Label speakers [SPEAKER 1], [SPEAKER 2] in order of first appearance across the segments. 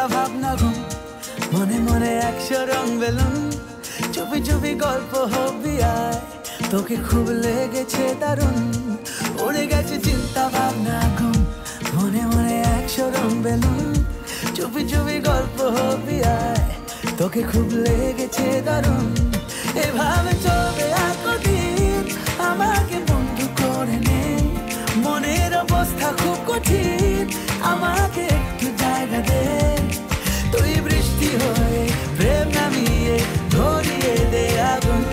[SPEAKER 1] চিন্তা ভাবনা ঘুম মনে মনে 100 রং বেলুন চুপি চুপি গল্প হবি আয় তোকে খুব লেগেছে দারুণ উড়ে গেছে চিন্তা ভাবনা ঘুম মনে মনে 100 রং বেলুন চুপি চুপি গল্প হবি আয় তোকে খুব লেগেছে দারুণ এভাবে চলবে আর কদিন আমাকে বন্ধু করে নে মনের অবস্থা খুব কঠিন আমাকে একটু জায়গা দে তুই বৃষ্টি হয়ে প্রেম নামিয়ে ধরিয়ে দে আগুন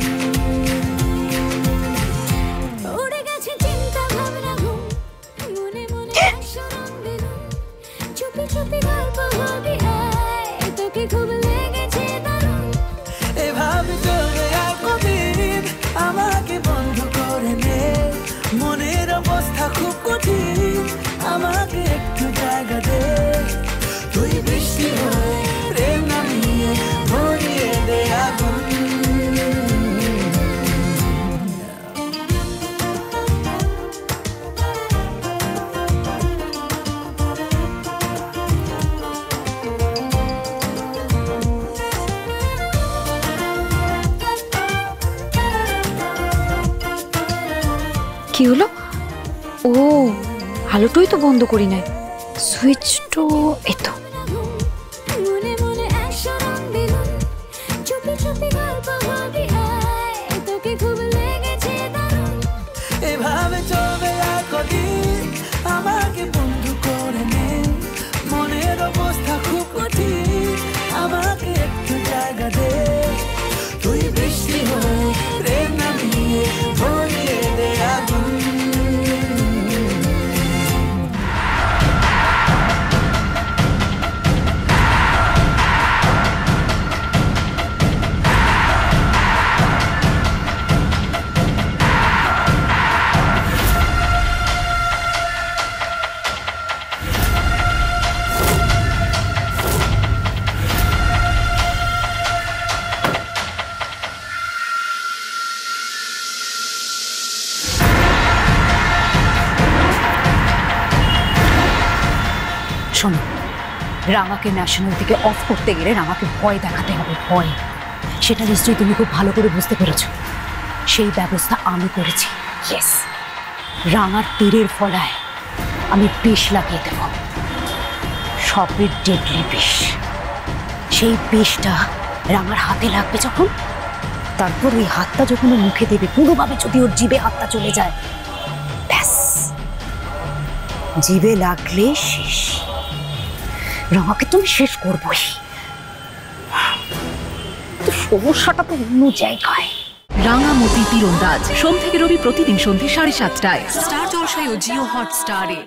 [SPEAKER 2] উড়ে গেছে চিন্তা ভাবনা ঘুম মনে মনে 100 রং বেলুন চুপি চুপি গল্প হবি আয় তোকে খুব লেগেছে দারুণ
[SPEAKER 1] এভাবে চলবে আর কদিন আমাকে বন্ধু করে নে মনের অবস্থা খুব কঠিন আমাকে একটু জায়গা দে তুই বৃষ্টি হয়ে প্রেম নামিয়ে ধরিয়ে দে আগুন
[SPEAKER 3] কি হলো ও আলোটাই তো বন্ধ করি নাই সুইচ তো এতো
[SPEAKER 2] মনে মনে 100 রং বেলুন চুপি চুপি গল্প হবি আয় তোকে খুব লেগেছে দারুণ
[SPEAKER 1] এভাবে চলবে আর কদিন আমাকে বন্ধু করে নে মনের অবস্থা খুব কঠিন আমাকে একটু জায়গা দে তুই বৃষ্টি হয়ে প্রেম নামিয়ে ধরিয়ে দে আগুন
[SPEAKER 3] শোনো রাঙাকে ন্যাশনাল থেকে অফ করতে গেলে রাঙাকে ভয় দেখাতে হবে ভয় সেটা নিশ্চয়ই তুমি খুব ভালো করে বুঝতে পেরেছ সেই ব্যবস্থা আমি করেছি ইয়েস রাঙার তীরের ফলায় আমি বিষ লাগিয়ে দেব সবের ডেডলি বিষ সেই বিষটা রাঙার হাতে লাগবে যখন তারপর ওই হাতটা যখন ওর মুখে দেবে কোনোভাবে যদি ওর জিভে হাতটা চলে যায় ব্যাস জিভে লাগলে শেষ রাঙাকে তুমি শেষ করবোই তো সমস্যাটা তো অন্য জায়গায়
[SPEAKER 4] রাঙামতি তীরন্দাজ সোম থেকে রবি প্রতিদিন সন্ধ্যে 7:30টায় স্টার জলসায় ও জিও হটস্টারে।